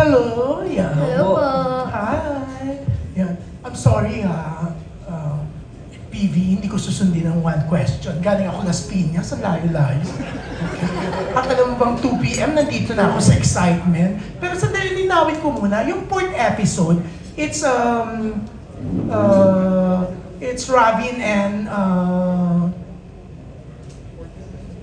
Hello, yeah. Hello po. Hi. Yan. I'm sorry PV, hindi ko susundin ang one question. Galing ako Las Piñas, ang layo-layo. At alam mo bang 2 p.m. nandito na ako sa excitement. Pero sandali linawin ko muna, yung 4th episode, it's Robin and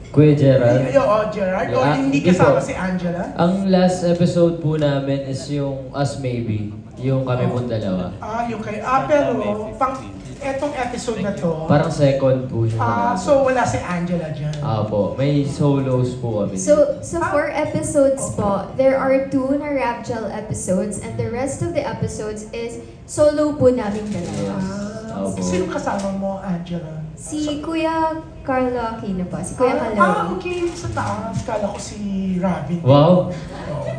Kuya Gerald. Gerard. O Yeah, hindi hindi kasama po. si Angela. Ang last episode po namin is yung Us Maybe. Yung kami pong dalawa. Yung kay pero etong episode na to, Parang second po siya. so wala si Angela dyan. Po, may solos po kami. So 4 episodes po. There are 2 na rap gel episodes and the rest of the episodes is solo po namin dalawa. Opo. Sino kasama mo, Angela? Si Kuya Carlo Aquino po. Si Kuya Calero. Okay. Sa taas. Kala ko si Robin. Wow! Oo.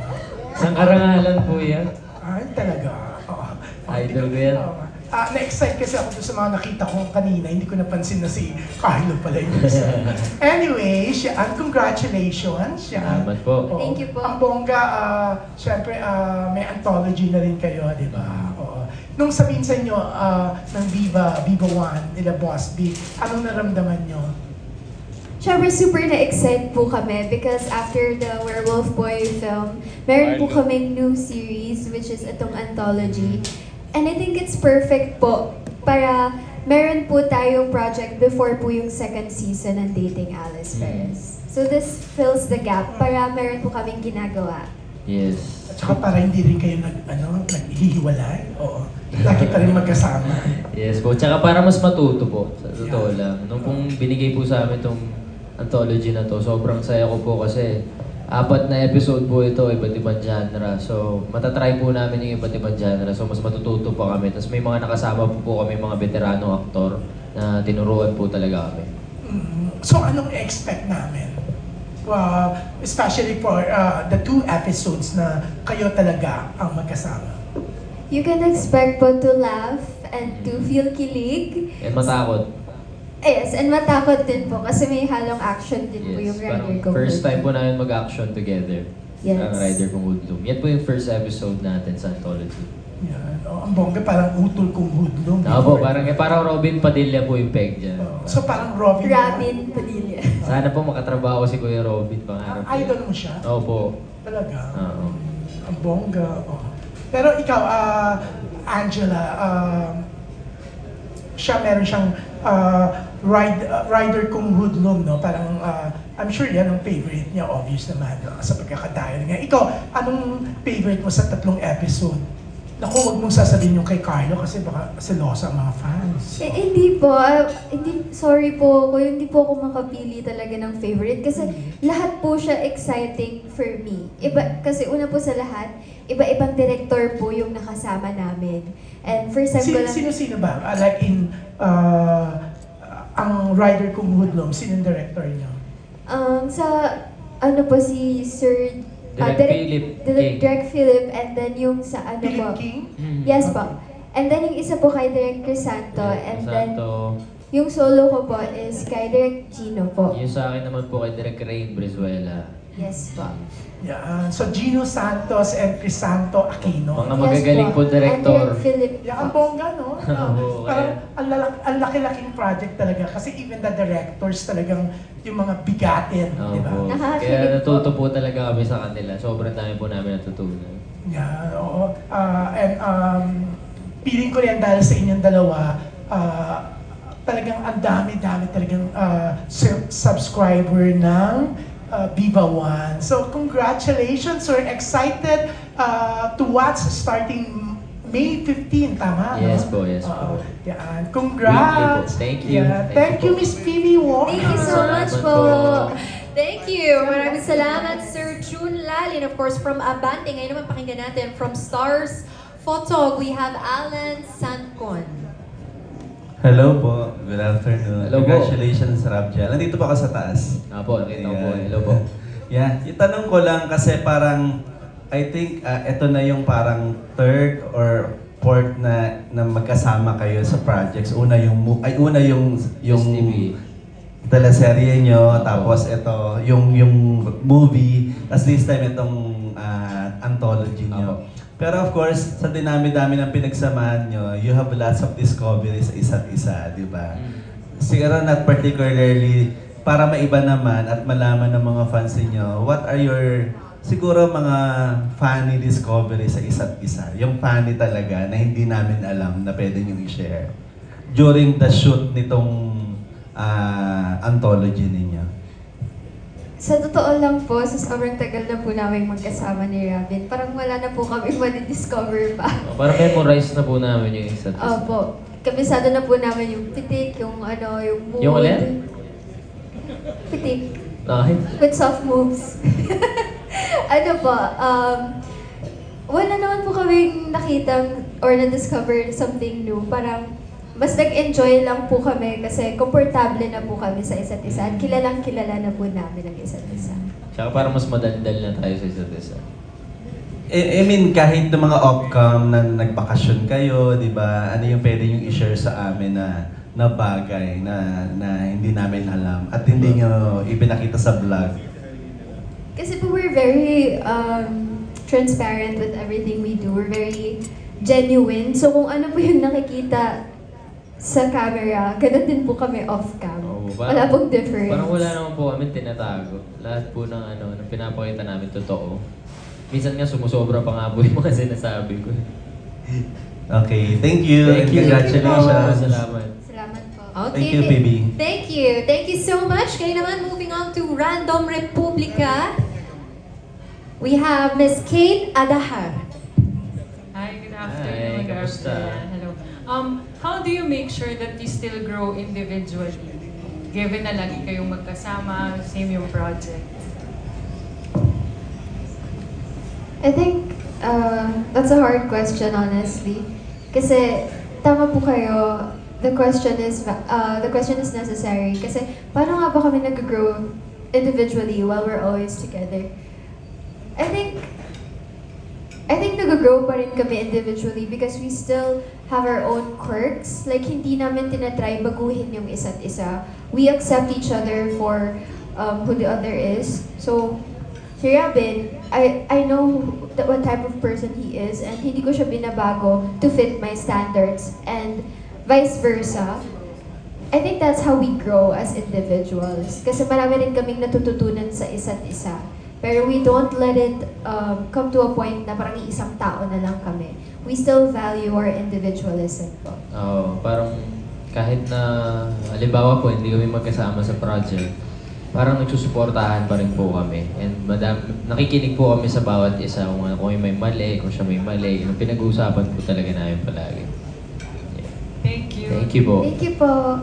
Isang karangalan po yan. Ay, talaga. Oo. Idol ko yan. Oo. Na-excite kasi ako doon sa mga nakita ko kanina. Hindi ko napansin na si Carlo pala yun. Anyway, congratulations. Salamat po. Oo. Thank you po. Ang bongga, syempre may anthology na rin kayo, di ba? Oo. Nung sabihin sa inyo ng Viva 1, nila Boss B, anong naramdaman nyo? Siyempre, super na-excite po kami because after the Werewolf Boy film, meron po kaming new series which is itong anthology. And I think it's perfect po para meron po tayong project before po yung second season ng Dating Alice Perez. So this fills the gap para meron po kaming ginagawa. Yes. At saka para hindi rin kayo naghihiwalay. Oo. Lagi pa rin magkasama. Yes po. Tsaka para mas matuto po. Sa totoo lang. Nung pong binigay po sa amin itong anthology na to, sobrang saya ko po kasi 4 na episode po ito, iba't ibang genre. So, matatry po namin yung iba't ibang genre. So, mas matututo po kami. Tapos may mga nakasama po kami, mga veterano aktor na tinuruan po talaga kami. So anong expect namin? Especially for the 2 episodes na kayo talaga ang magkasama. You can expect po to laugh and to feel kilig. And matakot. Yes, and matakot din po kasi may halong action din po yung Yes, parang Rider Ko. first time po namin mag-action together. Yes. Ang Rider Kong Hoodlum. Yan po yung first episode natin sa anthology. Yan. Ang bongga parang utol kong hudlong. Po, parang Robin Padilla po yung peg dyan. So parang Robin. Robin Padilla. Sana po makatrabaho si Kuya Robin, pangarap ko. Idol mo siya? Opo. Talaga? Oo. Ang bongga. Oh. Pero ikaw, Angela, meron siyang rider kong hoodlum, no? Parang, I'm sure yan ang favorite niya, obvious naman, no? Sa pagkakatayo niya. Ikaw, anong favorite mo sa 3 episode? Naku, huwag mong sasabihin yung kay Carlo kasi baka selosa ang mga fans. Hindi po. Sorry po ako. Hindi po ako makapili talaga ng favorite kasi lahat po siya exciting for me. Kasi una po sa lahat, iba-ibang director po yung nakasama namin. And first time ko lang... Sino ba? Like in, ang rider kong hoodlum, sino yung director niyo? Si Sir... Philip King. Direct Philip, and then yung sa Philip King? Yes po. And then yung isa po kay Direct Crisanto, and then Santo. yung solo ko po is kay Direct Gino po. Yung sa akin naman po kay Direk Rain Brizuela. Yes po. Yan. So, Gino Santos and Crisanto Aquino. Mga magagaling po And director. Direct Philip. Yan, ang bongga, no? Oo, Parang ang laki-laking project talaga. Kasi even the directors talagang yung mga bigatin, di ba? Opo. Nakakakilig Kaya po. natuto po talaga kami sa kanila. Sobrang dami po namin natutunan. Yan, oo. Feeling ko rin dahil sa inyong dalawa, talagang ang dami-dami talagang subscriber ng Viva 1. So, congratulations. We're excited to watch starting May 15, tama? Yes no? po, yes po. Yan. Congrats! Thank you. Yeah. Thank you po. Miss PV Walker. Thank you so much Salamat po. po. Thank you! Maraming salamat, Sir June Lal. And of course, from Abante, ngayon naman pakinggan natin, from Stars Photog, we have Alan Sancon. Hello po. Good afternoon. Hello po. Congratulations, Rabjel. Nandito pa ako sa taas. Po, nakita ko po. Ayan. Hello po. Yeah. Itanong ko lang kasi parang, I think, ito na yung parang 3rd or 4th na magkasama kayo sa projects. Una yung STV. teleserye nyo, tapos ito, yung movie, tapos this time itong anthology nyo. Apo. Pero of course, sa dinami-dami ng pinagsamahan nyo, you have lots of discoveries sa isa't isa, di ba? Siguro not particularly para maiba naman at malaman ng mga fans niyo, what are your siguro mga funny discoveries sa isa't isa? Yung funny talaga na hindi namin alam na pwede nyo i-share during the shoot nitong anthology ninyo. Sa totoo lang po, sa sobrang tagal na po namin magkasama ni Robin, parang wala na po kami discover pa. Parang memorize na po namin yung isa't isa. Opo. Kabisado na po namin yung pitik, yung yung mood. Yung alin? Pitik. Ay, With soft moves. Wala naman po kaming nakitang or na-discover something new. Parang mas nag-enjoy lang po kami kasi komportable na po kami sa isa't isa at kilalang kilala na po namin ang isa't isa. tsaka parang mas madaldal na tayo sa isa't isa. I mean, kahit ng mga off-cam na nagbakasyon kayo, di ba? Ano yung pwede nyo i-share sa amin na bagay na hindi namin alam at hindi nyo ipinakita sa vlog? Kasi po we're very transparent with everything we do. We're very genuine. So kung ano po yung nakikita sa camera, ganun din po kami off-cam. Oo, Wala pong difference. Parang wala naman po kami tinatago. Lahat po ng ng pinapakita namin totoo. Minsan nga sumusobra pa nga po yung mga sinasabi ko. Okay, thank you. Thank you. Congratulations. Salamat. Salamat po. Okay. Thank you, PB. Thank you. Thank you so much. Kaya naman, moving on to Random Republica. We have Miss Kate Adahar. Hi, good Hi, afternoon. Good kamusta? afternoon. Hello. How do you make sure that you still grow individually? Given na lagi kayong magkasama, same yung project. I think that's a hard question, honestly. Kasi tama po kayo. The question is necessary. Kasi paano nga ba kami nag-grow individually while we're always together? I think nag-grow pa rin kami individually because we still have our own quirks. Like, hindi namin tinatry baguhin yung isa't isa. We accept each other for who the other is. So, si Robin, I know what type of person he is and hindi ko siya binabago to fit my standards and vice versa. I think that's how we grow as individuals. Kasi marami rin kaming natututunan sa isa't isa. Pero we don't let it come to a point na parang iisang tao na lang kami. We still value our individualism po. Oo, parang kahit na halimbawa po hindi kami magkasama sa project, parang nagsusuportahan pa rin po kami. And nakikinig po kami sa bawat isa kung may mali, kung siya may mali. Yung pinag-uusapan po talaga namin palagi. Thank you. Thank you po. Thank you po.